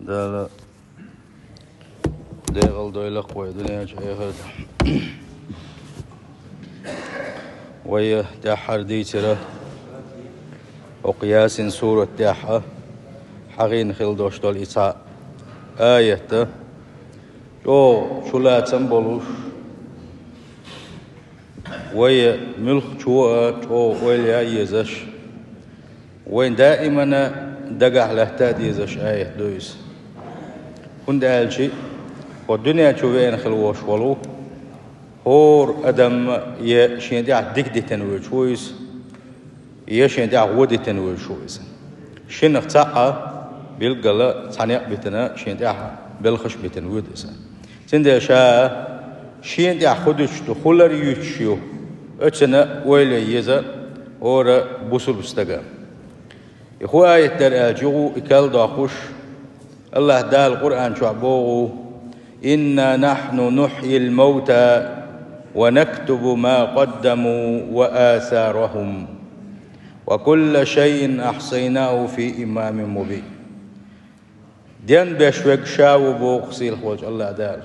ده ديغل دويلق ويدنيا جايهد ويا داحر ديتره وقياس سورة داحة حغين خل دوشتول إساء آية شو لا تنبلوش ويا ملخ شو ويا يزش وين دائما دقح لهتاد يزش آية دويس كنت قال شيء والدنيا شوفين خلوش ولو هور أدم يشين دع دقدي تنوي شويس يشين دع ودي تنوي شويس شين اختاقة بالقلا صنيع بتنا شين دع بالخش بتنوي دسا سند شاء شين دع خدش دخول ريوتشيو اتنا ويلي يزا اور بوسل بستقام يخو آية ترأجو إكال داخوش الله دا القرآن شعبوه إنا نحن نحيي الموتى ونكتب ما قدموا وآثارهم وكل شيء أحصيناه في إمام مبين دين بشوك شاو بوغ سيل خوج الله دال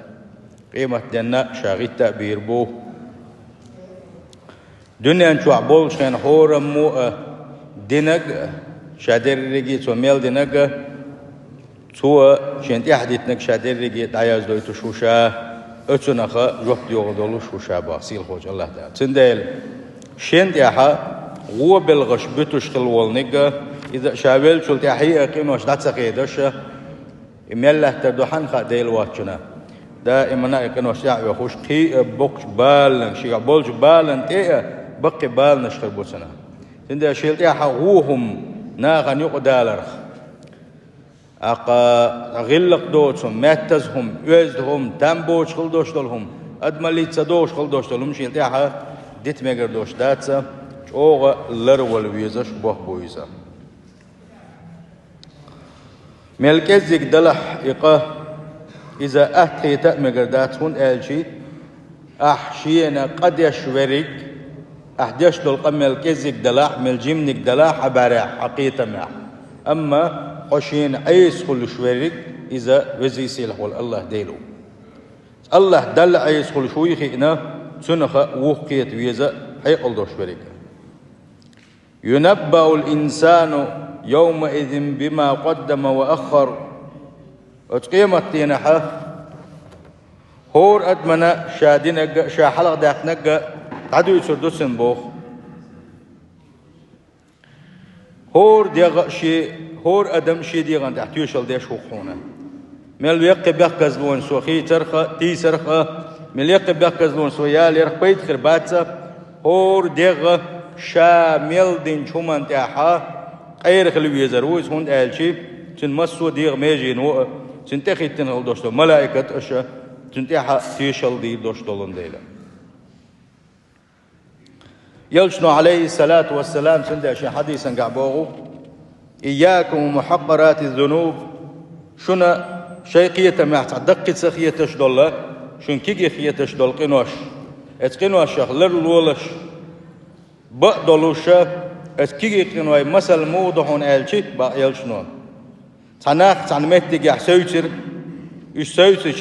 قيمة دينا شاغي تأبير بوه دنيا شعبول شين حورا مو دينك شادر رجي توميل دينك سوى شين تحديتنك شادر رجي تعياز دوي تشوشا اتسنخا جوب ديوغدولو شوشا باسيل خوج الله تعالى تندل شين تحا غو بالغش بتشخل والنك اذا شابل شل تحية قيمة وش داتسقيدش اميالله تردوحان خا ديل واتشنا دائما يكن وش يعوي خوش قي بوكش بالن شيع بولج بالن تيه بقي بال نشخل بوسنا تندل شيل تحا غوهم ناغن يقدالرخ أقا غلق دوتهم ماتزهم يزدهم تنبوش خلدوش دولهم أدمالي تصدوش خلدوش دولهم شيل تيحا ديت ميقر دوش داتسا شوغ لرول ويزا شبه بويزا ملكزيك دلح إقا إذا أهتيتا ميقر داتسون آلشي أحشينا قد يشوريك أحديش دول قم ملكزيك دلح ملجمنك دلح عبارة حقيقة معه أما قشين عيس خل شويرك إذا وزي سيلح والله ديلو الله دل عيس خل شويخي إنا سنخ وقيت ويزا حيقل دو شويرك ينبأ الإنسان يومئذ بما قدم وأخر اتقيمت تينحا هور أدمنا شادينك شاحلق داقنك عدو يسردو سنبوخ هور ديغ شي هور أدم شي ديغان تحتيوشل ديش حقونا مل يقي بيقز لون سوخي ترخا تي سرخا مل يقي بيقز لون سويال يرخ بيت خرباتسا هور ديغ شامل دين شومان تاحا غير خلوي يزرويز هون آلشي تن مسو ديغ ميجي نوء تن تخي تنغل دوشتو ملائكة أشا تن تاحا تيشل دي دوشتولن ديلا يلشنو عليه الصلاة والسلام سندا شي حديثا قعبوغو إياكم ومحقرات الذنوب شنا شيقية معت دقة سخية تشدول شن كيجي خية تشدول قنوش اتقنوش لر الولش بقدلوش اتكيجي قنوي مثل موضحون آلشي بقى يلشنون تناخ تنمت دقيح سوتر إش سوتر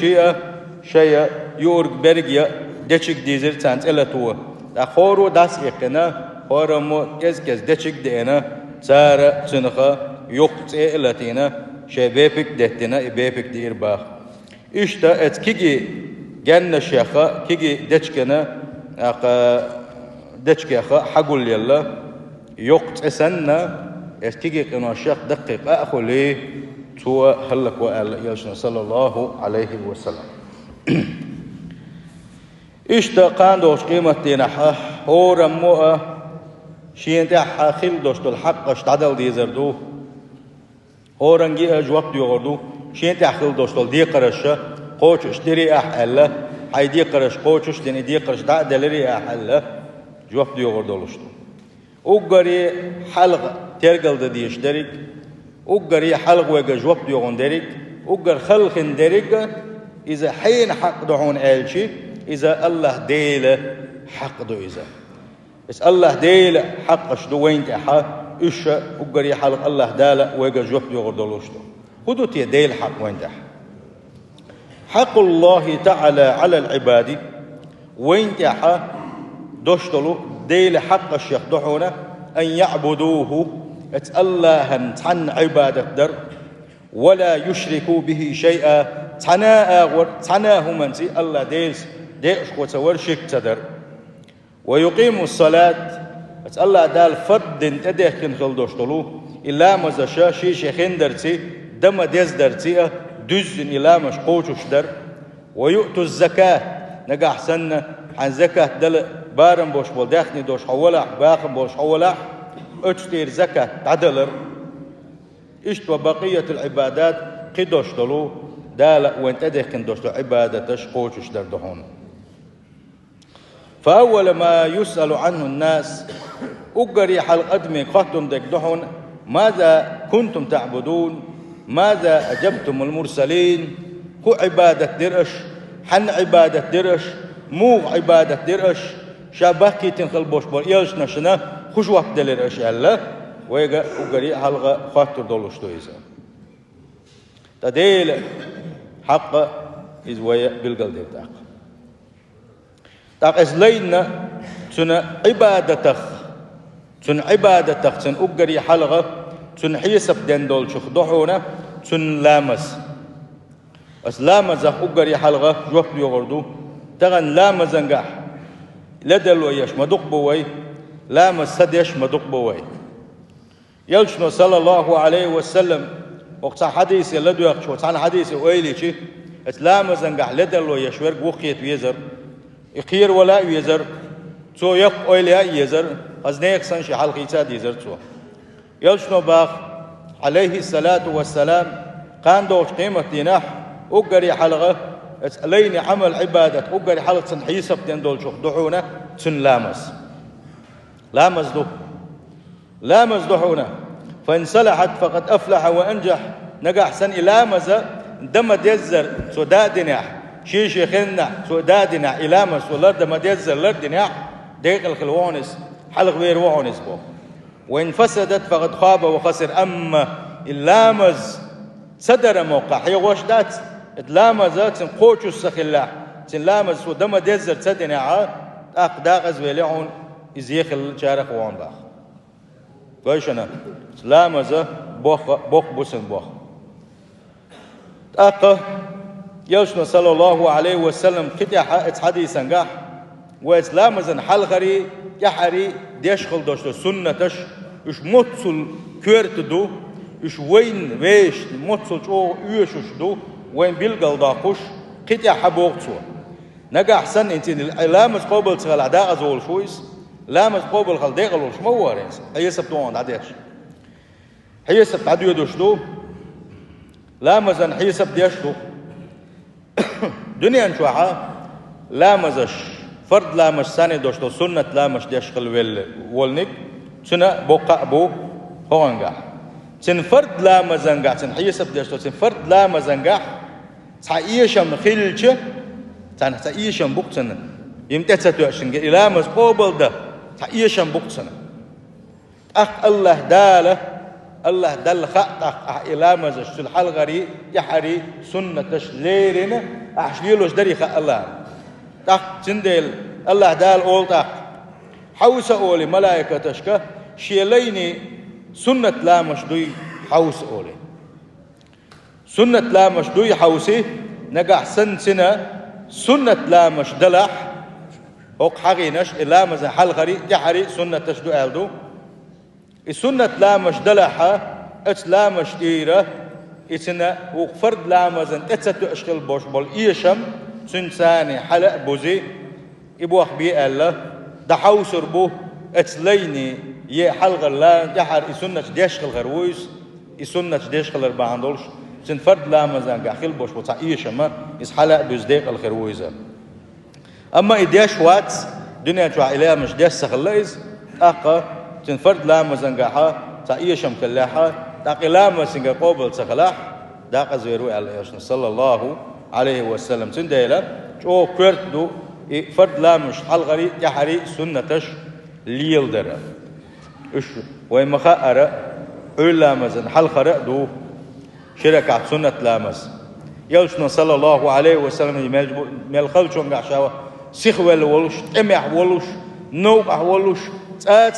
شيء يورق برقيا دشك ديزر تانت إلا توه أخورو داس إقنا خورمو كز دشك دينا سارة تنخا يقط إلتينا شبابك دهتنا إبابك دير باخ إشتا اتكيجي جنة شيخا كيجي دشكنا دشكيخا حقول يلا يقط إسنا اتكيجي قنا الشيخ دقيق أخو لي تو هلك وقال يلشنا صلى الله عليه وسلم إشتا قاندوش قيمة تينحا هو رموها شين تاعها خيل دوش دول حق اشتعدل دي زردو هورنجي اجوق ديوردو شين تاع خيل دوش دول دي قرشة قوش اشتري احلا هاي دي قرش قوش اشتني دي قرش دا دلري احلا جوق ديوردو لشتو اوغري حلق ترقل دي اشترك اوغري حلق ويجا جوق ديوغن دريك اوغر خلخن دريك اذا حين حق دعون الشي اذا الله ديل حق دو اذا بس الله ديل حق شدو وين تحا إيش أقري حلق الله دالا ويجا جوف يغردلوشتو خدوت يدي الحق وين ده حق الله تعالى على العباد وين ده دوشتلو ديل حق الشيخ دحونا أن يعبدوه الله عن عبادة در ولا يشركوا به شيئا تناه منسي الله ديش وتصور شك تدر ويقيم الصلاة الله دال فرد تديه كن خل دوشتلو إلا مزشا شيخين درتي دم ديز درتي دز إلا مش قوتش در ويؤتوا الزكاة نجح سنة عن زكاة دل بارم بوش بول داخني دوش حولح باخم بوش حولح اتشتير زكاة عدلر اشت وبقية العبادات قدوش دلو دال وين تديه كن دوش عبادة تشقوتش در دهون فأول ما يسأل عنه الناس أقري حلق أدمي قهتم دك دهون ماذا كنتم تعبدون ماذا أجبتم المرسلين هو عبادة درش حن عبادة درش مو عبادة درش شابكي تنخل بوش بول يلش نشنا خوش وقت دلرش الله ويجا أقري حلق خاطر دولش تويزا تديل حق إز ويا بالقلب تاق تاق إزلينا تن عبادتك تن عبادتك تن أقري حلقة تن حيسب دين دول شخ دحونا تن لامس أس لامس أقري حلقة جوك يغردو تغن لامس انقح لدل ويش مدق بوي لامس سديش مدق بوي يلشنو صلى الله عليه وسلم وقت حديث لدو يخشو عن حديث ويلي شي لامس انقح لدل ويش ورق وخيت ويزر يخير ولا يزر تو يق ويلي يزر أزنيك سنشي حلقي تاد يزر تو يلشنو باخ عليه الصلاة والسلام كان دوش قيمة ديناح أقري حلقة لين عمل عبادة أقري حلقة سنحيسب دين دول شوخ دحونا سن لامس دحونا فإن صلحت فقد أفلح وأنجح نجح سن إلامز دم ديزر سو دادنح شيشي خنح سو دادنح إلامز ولا دم ديزر لردنح ديق الخلوانس حلق غير وعنس بو وإن فسدت فقد خاب وخسر أما اللامز صدر موقع هي وشدات اللامزات تنقوش السخلاح تنلامز ودم ديزر تدنع أقداغز ويلعون إزيخ الشارق وعن باخ قايشنا لامزة بوخ بوسن بوخ أقا يوشنا صلى الله عليه وسلم كتيا حديثا قاح وإسلامزن حلغري يحري ديشخل دوشتو سنتش إش متصل كورت دو إش وين ويش متصل شو يوشش دو وين بيلقل داقوش كتيا حبوغتو نجا أحسن أنت لامز قبل تغل عداء زول شويس لامز قبل خل ديغل وش موارنس هي سبتوان عداش هي سبت عدو يدوش دو لامزن هي سبت ديشتو دنيا نشوحا لامزش فرد لامش ثاني دوشتو سنة لامش ديشخل والنك سنة بوقع بو هونجح سن فرد لامزنجح سن حيسب ديشتو سن فرد لامزنجح تعيشم خلش تان تعيشم بوقتنا يمتى عشان لامز قبل ده تعيشم بوقتنا الله داله الله دل خطأ لامز شل حلغري يحري سنة تشليرنا أحشليلوش دري خ الله تاق تندل الله دال أول تاق حوس أولي ملائكة تشكى شيليني سنة لا مشدوي حوس أولي سنة لا مشدوي حوسي نجح سنة سنة لا مشدلح هوك حقينش لا مز حلغري يحري سنة تشدو ألدو السنة لا مشدلحة لا مشديرة إتنا وفرد لا مزن تتسدو أشكال بوش بول إيشم سنساني حلق بوزي إبوخ بي الله دحوسر بو اتليني يه حلق الله يحر إسنة ديشغل غرويس إسنة ديشغل رباندولش سن فرد لا مزن قاخل بوش بوتا إيشم إس حلق بوزديق الخرويزة أما إديش وات دنيا توا إليها مش ديش سخليز أقا سن فرد لا مزن قاحا تا إيشم كلاحا تاقي لا مزن قوبل سخلاح داق زيرو على صلى الله عليه وسلم سنديلا شو كردو فرد لا مش حلغري يحري سنتش ليل درا إيش وين مخاءرة أولا مزن حلخرة دو شركة سنة لامس يلشنا صلى الله عليه وسلم مال خلشون قعشوا سخوال ولوش تمح ولوش نوقع ولوش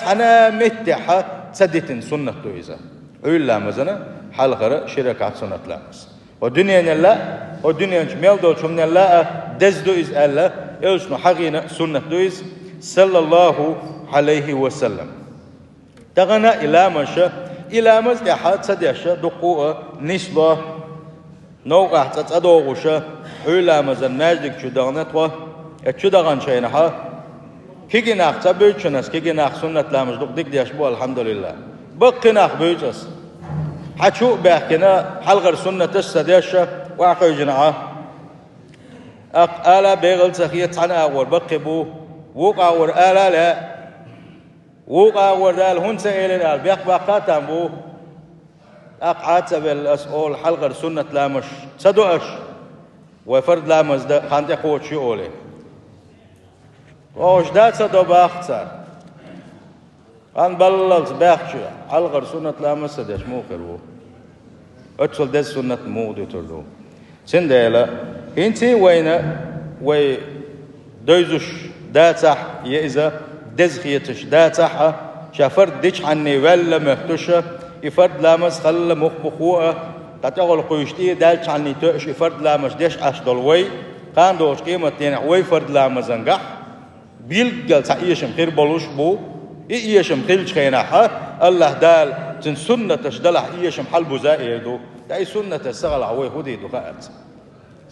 حنا متحة تسدت سنة تويزا أول لامزنا حال غير شركة سنة لامس والدنيا لا والدنيا مال دول شمنا لا دز دويز ألا يلشنا حقينا سنة دويز صلى الله عليه وسلم تغنى إلى مشا إلى مز أحد سديشة دقوة نسبة نوع تتدوغشة أول مزن ماجدك شدغنا توا اتشدغن شينها كي ناخ تبيتشنس كي ناخ سنة لامش دق ديك ديشبو الحمد لله بقي ناخ بيتس حتشو بحكنا حلغر سنة السديشة واقع جنعه آلا بيغل سخية تعنى أول بقي بو وقع ور آلا لا وقع ور دال هون سئل دال بيق باقاتم بو أقعات بالأسئول حلغر سنة لامش صدوش وفرد لامز ده خانت قوت شي أولي وش ده صدو باختر أن بللت باختش حلغر سنة لامز صدش مو خربو أتصل ده سنة مو دي تردو سندالة انتي وين وي دوزش داتح يئذا دزخيتش داتح شافرد ديش عني ولا مهتشة يفرد لامز خل مخبخوة قتغل قيشتي دالش عني تؤش يفرد لامز ديش أشدل وي قان دوش قيمة تين وي فرد لامز انقح بيلقل سعيشم خير بلوش بو إيشم خيلش خيناحا الله دال تن سنة تشدلح إيشم حلبو زائردو داي سنة السغل عوي خودي دو خاعت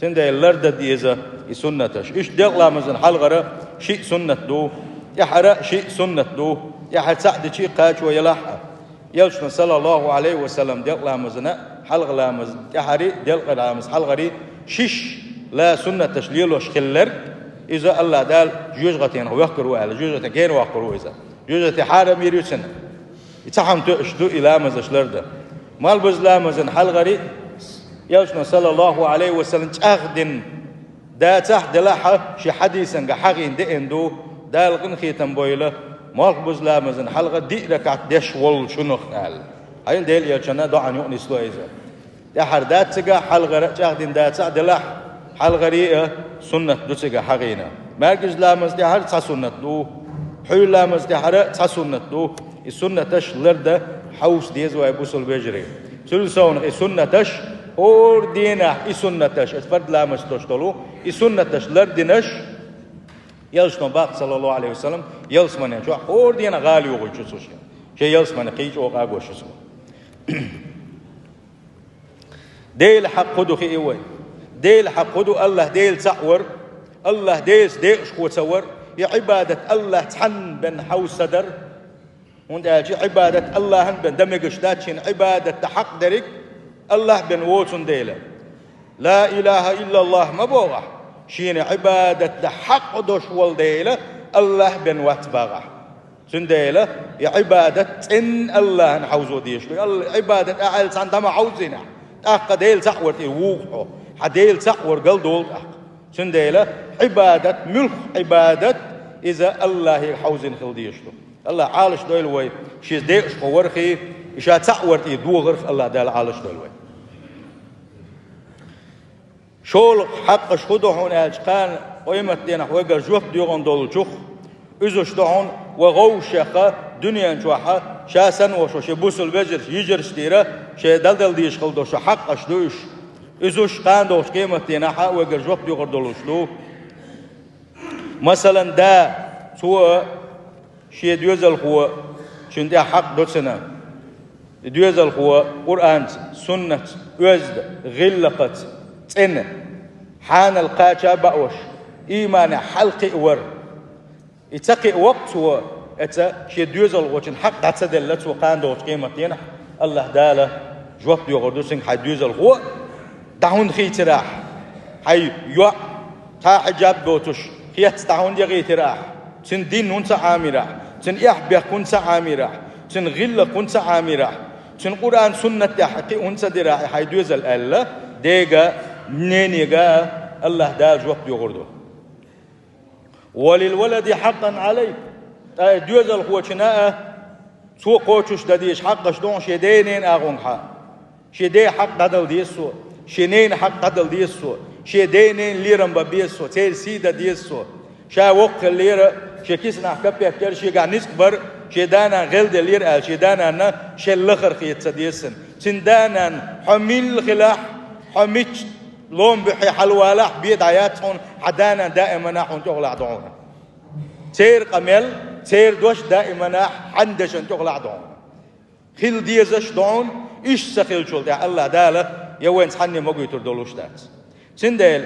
سنده اللردة ديزا سنتش إيش ديق لامزن حلغرة شيء سنة دو يحرق شيء سنة دو يحرق سعد شيء قاش ويلاحق يلشنا صلى الله عليه وسلم ديق لامزن حلغ لامز يحرق ديق لامز حلغري شيش لا سنة تشليلوش خلر إذا الله دال جوجغتين ويقروا على جوجغتين كين ويقروا إذا جوجغتين حارم يريسن يتحم تشدو إلى مزش لردة مال بز لامزن حلغري يلشنا صلى الله عليه وسلم تأخذن دا تحت لحة شي حديثا حقين دئندو دال غنخي تنبويله مال بز لامزن حلغة دي ركعت ديش وول شنخ قال هاي ديل يلشنا دعان يؤني سلو إذا يحر دا تسقى حلغة تأخذن دا تحت لحة حلغري سنة دو تسقى حقينا مركز لامز دي حر تسا سنة دو حول لامز دي حر تسا سنة دو السنة تش لردة حوس ديز ويبوسل بيجري سلسون السنة تش اور دينا السنة تش اتفرد لامز تشتلو السنة تش لردنش يلشنا باق صلى الله عليه وسلم يلسمن شو اور دينا غالي وغل شو شيء يلسمن قيج وقاق وشو ديل حق خدو خي ايوه ديل حق خدو الله ديل تعور الله ديل شكو تصور يا عبادة الله تحن بن حوس صدر وانت عبادة الله بن دمج شتاتشين عبادة حق درك الله بن ووتون ديله لا إله إلا الله ما بوغح شين عبادة حق دوش والديله الله بن واتباغح سنديله يا عبادة إن الله نحوزو ديش عبادة أعلى عندما حوزنا أخ ديل سحور ووقعه حديل سحور قل دول أخ سنديله عبادة ملك عبادة إذا الله يحوزن خلديشته الله عالش دويل وي شيز ديش خورخي إشات سحور دو غرف الله دال عالش دويل وي شول حق شخدو هون أجقان قيمة دينا ويقر جوف ديغن دول جوخ إزوش دهون وغوشخة دنيا جوحة شاسن وشو شبوس البجر يجر ستيرة شي دلدل ديش خلدو شو حق أشدوش إزوش قان دوش قيمة دينا حق ويقر جوف ديغن دول شلو مثلا دا سوى شي ديوزل هو شندي حق دوتسنا ديوزل هو قرآن سنة وزد غلقت تن حان القاچا باوش ايمان حلقي ور يتقي وقت هو اتا شي ديوزل وچن حق تدلت وقان دوت قيمتين الله داله جواب يغردوسن حديوزل هو داون خيتراح هاي يو تا حجاب دوتش خيت داون يغيتراح تن دين نونس عامره تن يحبه كنت عامره تن غل كنت عامره تن قرآن سنة حقي انت دراح هاي ديوزل الله ديغا منينيغا الله دال جواب يغردو وللولد حقا عليك دوزل هو شناء سو قوتش دديش حقش دونش يدينين اغون حق شيدي حق دادل ديسو شينين حق دادل ديسو شيدينين ليرم ببيسو تيل سيدا ديسو شا وق الليرة شكيسنا حكبه كر شي غانيس كبر شيدانا غلد اللير ال شيدانا شلخر خيت سديسن سندانا حميل خلاح حميت لون بحي حلوالح بيد عياتهم حدانا دائما نحن تغلع دعونا تير قمل تير دوش دائما حندشن تغلع دعونا خيل ديزش دعون إيش سخيل شول يا الله داله يوين حني مقوي تردولوش دات سندل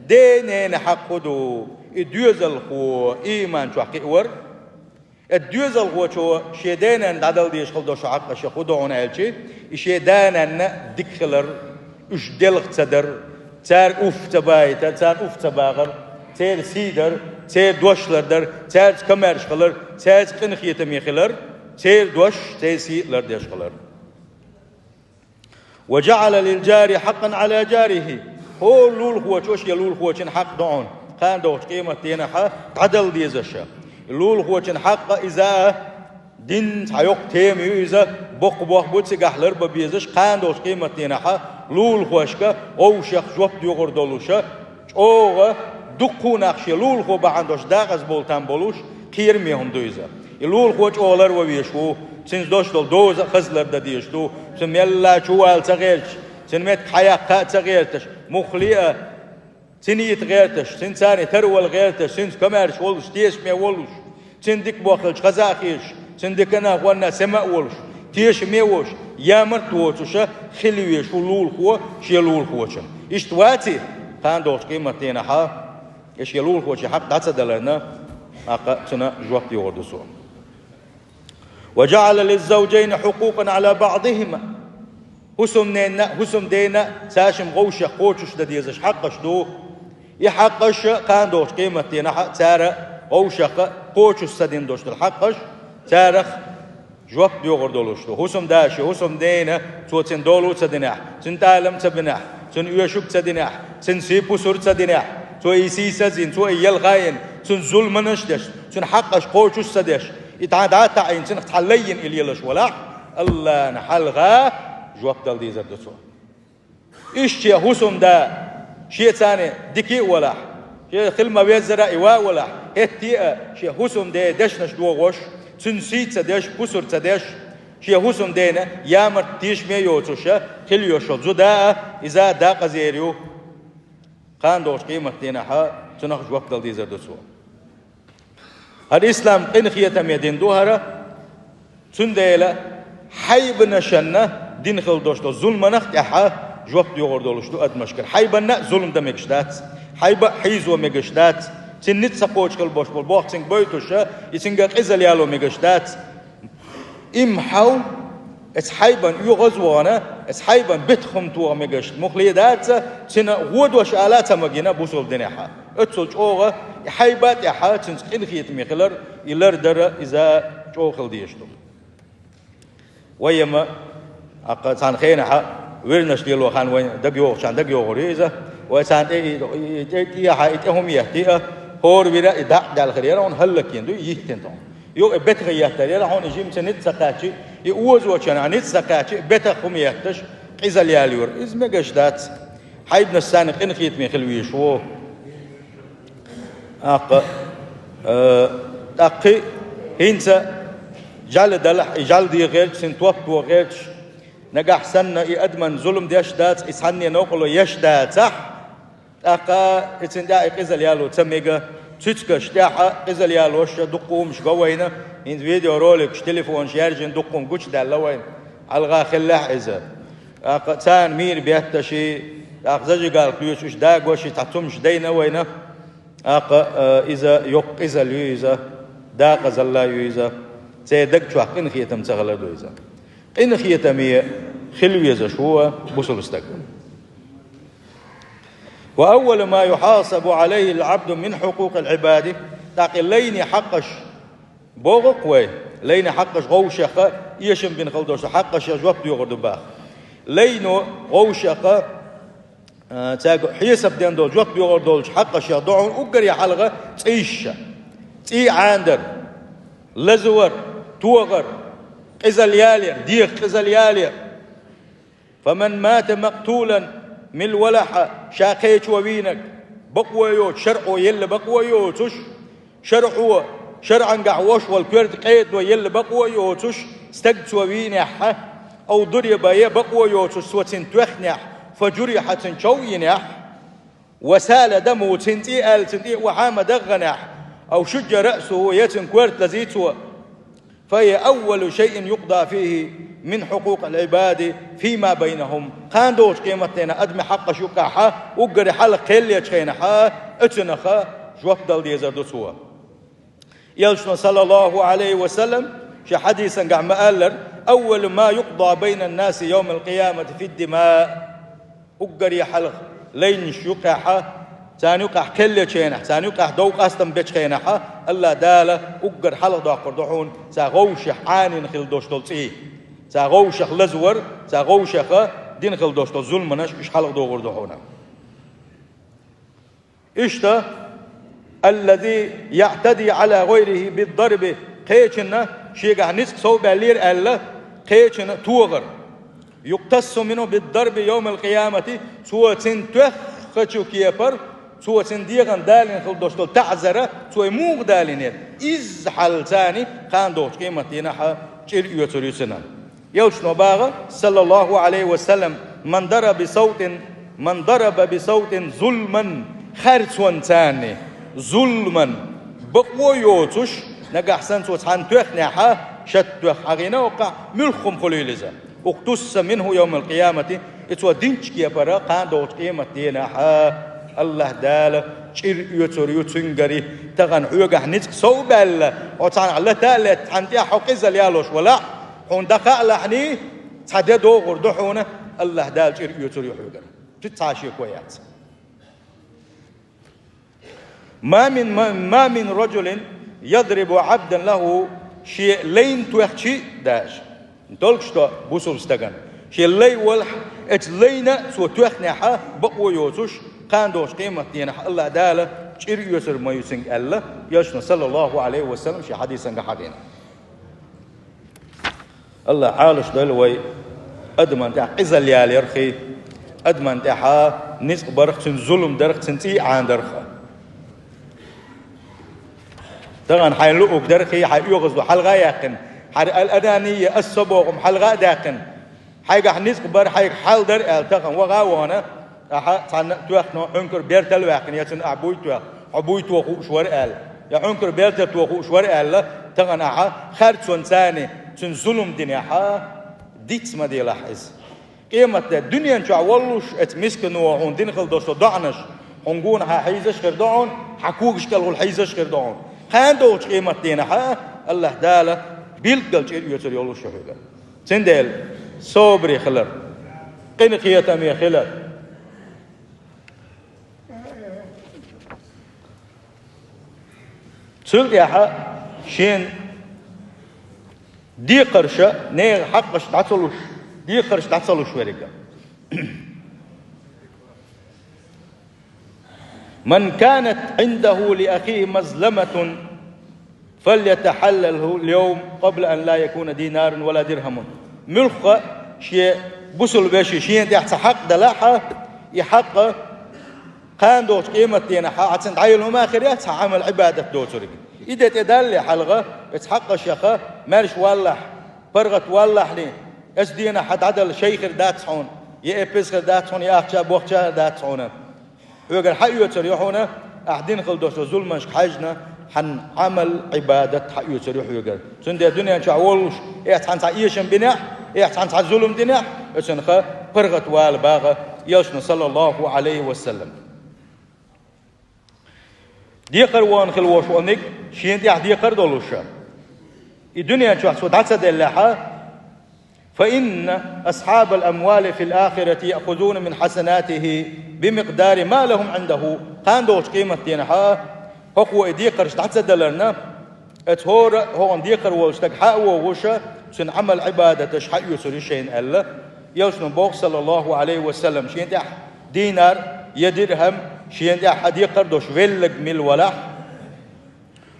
دينين حقودو الديوزل هو إيمان شو حقي ور الديوزل هو شو شيدانا دادل ديش خل دوش حق شو دعونا الشيء شيدانا دكلر إيش دلق تدر تار أوف تباي تار أوف تباغر تار سيدر تار دوشلردر تار كمرش خلر تار قنخية ميخلر تار دوش تار سيدر ديش خلر وجعل للجار حقا على جاره هو لول هو شوش يلول هو شن حق دعون كان دوش قيمة تينا حق عدل ديزشة لول هو شن حق إذا دين تايق تيم إذا بق بوتس جحلر ببيزش كان دوش قيمة تينا حق لول خوشكا أو شخ جوب ديور دولوشة أو دقون أخشى لول خو بعندوش داغز بولتان بولوش خير ميهم دويزا لول خوش أولر وويشو سنز دوش دول دوزا خزلر دديشتو سن يلا شوال تغيرش سن مت حياة تغيرتش مخلية سنية غيرتش سن ثاني ترول غيرتش سن كمارش ولش تيش مي ولش سن ديك بوخلش خزاخيش سن ديكنا وانا سما ولش تيش ميوش يا مرتوشة خليوش ولول خو شيلول خوشن اشتواتي كان دوش قيمتين حا يشيلول خوش حق تعتدلنا أقا سنة جواب يوردسو وجعل للزوجين حقوقا على بعضهما هسم دينا ساشم غوشة قوتش دديزش حقش دو يحقش كان دوش قيمتين حا تارا غوشة قوتش سدين دوش الحقش تارخ جواب ديوغر دولوشتو هسم داشي هسم دينا تو تن دولو تدنح تن تعلم تبنح تن يشوك تدنح تن سيبو سور تدنح تو يسيسا زين تو يلغاين تن ظلم نشدش تن حقش قوتش سدش يتعاد تعين تن تحلين اليلش ولا الله نحلغا جواب دل دي زردسو ايش يا هسم دا شيء ثاني دكي ولا شيء خلما بيزرا ايوا ولا هتي شيء هسم دا دشنش دوغوش تنسيت تدش بسر تدش شيء هسم دينا يامر تيش ميوتشا خليوشو زدا إذا دا قزيريو كان دوش قيمة دينا حا تنخش وقت دل ديزر دسوا الإسلام قنخية تميدين دوهرة تنديلا حيبنا شنة دين خل دوش دو ظلم نخت يحا جواب ديوغر دولش دو أدمشكر حيبنا ظلم دمكشدات حيبا حيزو مكشدات تنيت سقوش كل باش بالباخ تنك بيتوشة يتنقل إزل يالو ميقشتات إمحو إتحيبا يغزوانا إتحيبا بتخم توغ ميقشت مخليدات تنا غود وشالات مجينا بوصل دنيحا اتسل جوغا يحيبات يحا تنسك إنخيت ميخلر يلر در إذا جوغل ديشتو ويما أقا تان خينحا ويرنش ديلو خان وين دقيوغ شان دقيوغ ريزة وتان هم يهتئ هور بيرا إداء دال خيرا هون هلكين دو يهتين تون يو بيت خياتريا هون يجيم سنت سكاتشي يوز وشنا نت سكاتشي بيت خم يهتش إزل ياليور إز مجشدات حيبنا السانق إن خيت من خلوي شو أقي هنسا جال دل جال دي غير سنتوب تو غير نجح سنة يأدمن ظلم ديشدات إسحني نقوله يشدات صح أقا إتنداء إزل يالو تميجا تشكش تاحا إزل يالوش دقوم شقوينا إن فيديو رولك تليفون شيرجن دقوم قش دالوين على خلاح إذا أقا تان مير بيهتشي أقا زجي قال كيوش إش داق وشي تعتمش دينا وينا أقا إذا يق إزل يوزا داق زلا يوزا سيدك شو حق إن خيتم تغلى دوزا إن خيتم خلوي إذا شو بوصل استقبل وأول ما يحاسب عليه العبد من حقوق العباد تاقي لين حقش بوغق وي لين حقش غوشق يشم بن خلدوش حقش جواب يغرد باخ لينو غوشق تاق حيسب دين دول جواب يغردولش حقش يضعون أقر حلقة تعيش تي عاندر لزور توغر قزل يالير ديق قزل يالير فمن مات مقتولا من الولحة شاقيت وبينك بقويوت شرعو يل بقويوتش شرعو شرعا قعوش والكرد قيد ويل بقويوتش استقت وبينح أو ضرب يبقويوتش سوتين توخنح فجريحة شوينح وسال دمه تنتي تنتي وحام دغنح أو شج رأسه يتن كورت لزيتو فهي أول شيء يقضى فيه من حقوق العباد فيما بينهم قاندوش قيمتنا أدم حق شقاحة وقر حلق خيل يتخينحا اتنخا جواب دل ديزر دوسوا يلشنا صلى الله عليه وسلم شي حديثا قع مآلر أول ما يقضى بين الناس يوم القيامة في الدماء وقر يحلق لين شقاحة ثاني يقع كل شيء ثاني يقع دوق أصلا بيتشينها الله داله أقر حلق داقر دحون ساغوش حاني نخل دوش دلتي ساغوش لزور ساغوش دين خل دوش دل ظلم مناش إيش حلق دوغر دحونه إشتا الذي يعتدي على غيره بالضرب قيتنا شيء نسك صوب علير ألا قيتنا توغر يقتص منه بالضرب يوم القيامة سوى تنتوخ خشو كيبر سوى سنديغان دالين خل دوشتل تعزرة سوى موغ دالين إز حال ثاني خان دوش قيمتنا حا شير يوتريسنا يوشنو باغا صلى الله عليه وسلم من ضرب بصوت ظلما خرسون ثاني ظلما بقوة يوتش نقع سن سوى تحان توخني حا شتوخ حغينا وقع ملخم خليلزا اقتص منه يوم القيامة اتوا دينش كيبرا خان دوش قيمتنا حا الله داله شير يوتر يوتنغري تغن حوغه نسك صوبل وتعن الله تعالى عندي حقيز اليالوش ولا هون دقا لحني تددو غردحونه الله دال شير يوتر يحوغه تتعاشي كويات ما من رجل يضرب عبدا له شيء لين توخشي داش نتولكشتو بوسول استغن شيء لي ولح ات لينا سو توخنحا بقو يوتش قاندوش قيمة دينا الله داله شير يسر ما يسنج الله يشنا صلى الله عليه وسلم شي حديثا حقينا الله حالش دلوي أدمن تاع قزل يالي يرخي أدمن تاعها نسق برخ ظلم درخ تنتي عن درخه طبعا حيلوك درخي حيوغزو حلقة يقن الأدانية الصبوغ حلقة داقن حيقع نسق بر حيق حال در التقن وغاوانا تعن توخنا عنكر بيرتل واقن يتن عبوي توخو شور يا عنكر بيرتل توخو شور تغن خرج ثاني تن ظلم دنيا ديت ما دي لاحظ قيمة الدنيا انشو عولوش اتمسكنو وعون دين خل دوشو دعنش هنقون حيزش خير دعون حكوكش كالغول حيزش خير دعون خاندوش قيمة دينا الله داله بيلقل شيء يوتر يولوش شهودا سندل صبري خلر قين قيتامي خلر سلق يا شين دي قرشة نير حقش تعصلوش دي قرش تعصلوش ورقة من كانت عنده لأخيه مظلمة فليتحلله اليوم قبل أن لا يكون دينار ولا درهم ملخ شيء بسل بشي شيء يحق دلاحة يحق قام دوت قيمة دينا حتى تعيلهم آخريات عمل عبادة دوترك إذا تدل حلقة يتحق الشيخة مالش والله فرغت والله لي إيش دينا حد عدل شيخ دات حون يأبس دات حون يأخشى بوخشى دات حونه ويقول حيوتر يحونا أحدين خل دوت ظلمش حاجنا حن عمل عبادة حيوتر يقول سند الدنيا إن شاء الله إحسان تعيشن بناء إحسان تعظلم بناء إيش نخا فرغت والباغة يشنا صلى الله عليه وسلم ديقر وان خلوش وانك شين دي ديقر دولوشا الدنيا شو حسود عسد اللحى فإن أصحاب الأموال في الآخرة يأخذون من حسناته بمقدار ما لهم عنده قاندوش قيمة دينها هو ديقر عسد لنا اتهور هو ديقر واشتق حق وغشا سن عمل عبادة شحق يسري شين ألا يوشن بوغ صلى الله عليه وسلم شين دي دينار يدرهم شين دي حديقر دوش فيلق مل ولا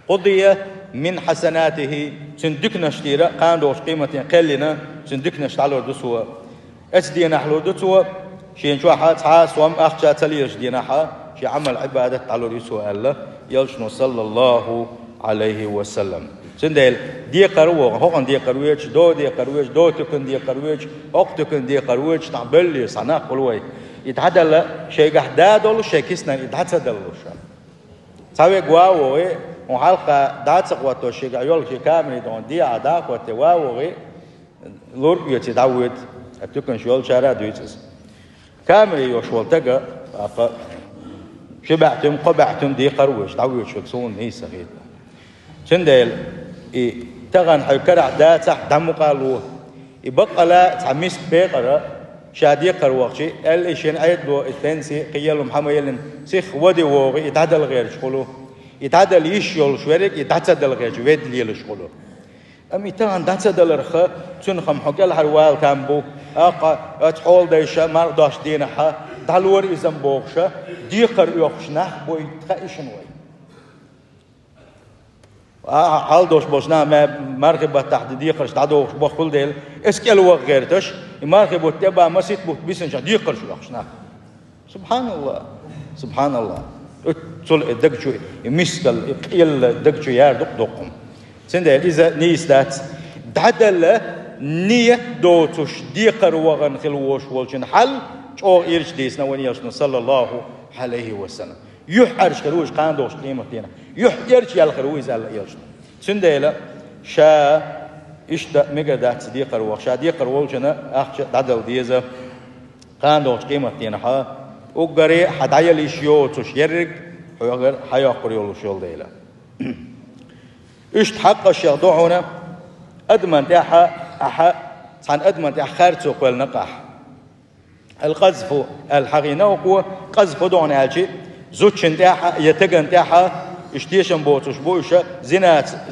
قضية من حسناته سندك نشتيرا قاندوش قيمة قلنا سندك نشتعلو دسوا دينا حلودتو شين شو حا سوام أخشى تليش دينا حا شي عمل عبادة على رسول الله يلشنو صلى الله عليه وسلم سندل دي قروة هون دي قرويش دو تكن دي قرويش تكن دي قرويش تعبلي صنع قلوي يتعدل شيء قحداد ولا شيء كيسنا يتعدل وش سوي قواوي وحلقة داتق واتو شيء يقول شيء كامل دون دي عداق وتواوي لور يتداود تكن شغل شارع دويتس كامل يوشول تجا شبعتم قبعتم دي قرويش تعود شكسون نيسا غير سندل تغن حيكرع داتح دم قالوه يبقى لا تعميس بيقرا شادي قروقشي الاشين ايدو الفنسي قيلهم حميلن سيخ ودي وغي يتعدل غير شغله يتعدل يشيل شويرك يتعدل غير جويد ليل شغله امي تغن تعدل رخ تنخم حقل حروال كامبو اقا تحول ديشا ما داش دينها دالور ازم بوغشا ديقر يوخشنح بوي تخيشن وي حال دوش بوشنا ما مركب تحت ديقرش تعدو بخل ديل اسكال وغ غيرتش مركب وتبع مسيت بوت بيسن شا ديقرش وخشنا سبحان الله سبحان الله تول دقشو يمسكل يقيل دقشو يار دقهم سندل اذا نيس دات دعدل نية دوتش ديقر وغن خلوش والشن حل او إيرش ديسنا ونياشنا صلى الله عليه وسلم يحرش خروج قاندوش قيمة دينا يحرش يالخروج على يالشنا سنديلا شا إشتا مقدات ديقر وغ شا ديقر والشنا أخش دادل ديزا قاندوش قيمة دينا حا وقري حدايا ليشيو تش يرق حياقر يولوش يول ديلا إشت حق الشيخ دوعونا أدمن تاحا أحا عن أدمن تاح خارتو قوال نقاح القذف الحقينا وقوة قذف دون عالشي زوجن تاحا يتقن تاحا اشتيشن بوتوش بوشا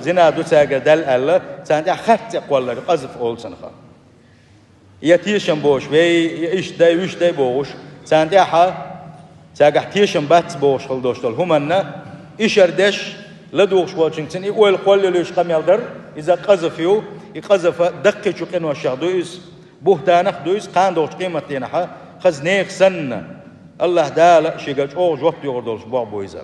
زنا دو تاقر دل ألا تان تاح خارت قوال قذف أول سنخا يتيشن بوش بي إش داي وش داي بوش تان تاحا تاقح تيشن بات بوش خلدوشتل همنا إشردش لدوش والشنتين يقول قول ليش قام يلدر إذا قذفيو يقذف دقة شقين والشهدويس بهتانخ دويس قاندوش قيمة تينحا خزنيخ سنة الله دالا شيقاج اوغ جوبت يغردولش بويزا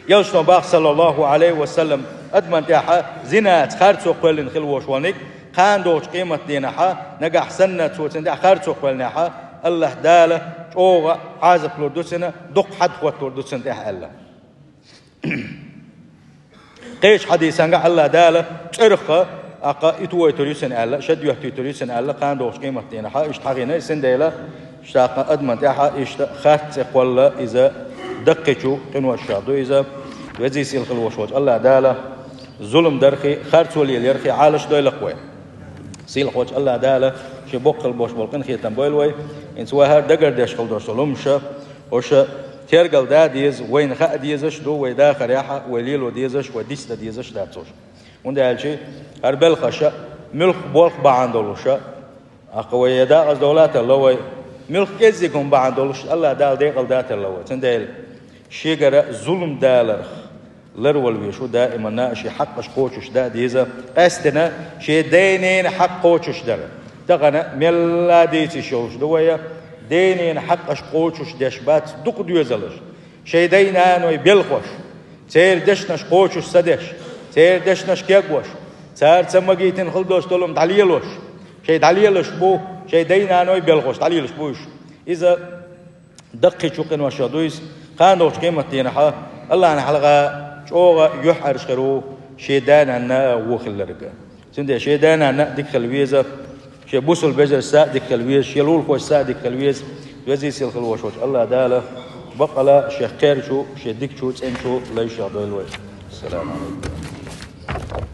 يلشنو باق صلى الله عليه وسلم أدمن تيحا زينات خارتو قوالين خلوش وانيك قاندوش قيمة تينحا نقاح سنة توتن دي خارتو قوالنحا الله دالا اوغ عازب لردوسنا دق حد خوات لردوسن تيحا الله قيش حديثان الله دالا ترخى أقا إتوي تريسن ألا شد يحتي تريسن ألا قان دوش قيمة تينها إشتحقينا سنديلا اشتاق أدمن تاحا خات قولا إذا دقيتو قنوة الشاطو إذا وزي سيل خلوشوش الله دالا ظلم درخي خارتو لي يرخي عالش دوي لقوي سيل خوش الله دالا شي بوق البوش بولقن خيتن بويلوي إن سواها دقر ديش خلدوش لمشا وشا تيرقل دا ديز وين خا ديزش دو ويدا خريحة وليلو ديزش وديست ديزش داتوش وندا هالشي هربل خشا ملك بولق بعندولوشا أقوى يدا از دولات اللوي ملك كزيكم بعندولوش الله دال ديقل دات اللوي تندل شيغرا ظلم دالر لرول ويشو دائما ناشي حقش قوتش دا ديزا قاستنا شي دينين حق قوتش در تغنا ملا ديتي شوش دويا دينين حقش قوتش دشبات دق ديزلش شي دينا نوي بيلخوش تير دشنش قوتش سدش تير دشنش كيقوش تار تسمجيتن خلدوش تولم تعليلوش شي تعليلوش بو شي دينا نوي بيلخوش تعليلوش بوش إذا دقي شوقن وشادويس قاندوش قيمة دينها الله أنا حلقة شوغا يحرش خرو شي دانا نا وخلرقا سندي شي دانا نا ديك خلويزة شي بوسل بجر سا ديك خلويز شي لول خوش سا ديك خلويز وزي سيل خلوش الله دالا بقلا شي خير شو شي ديك شو تسين شو ليش يا السلام عليكم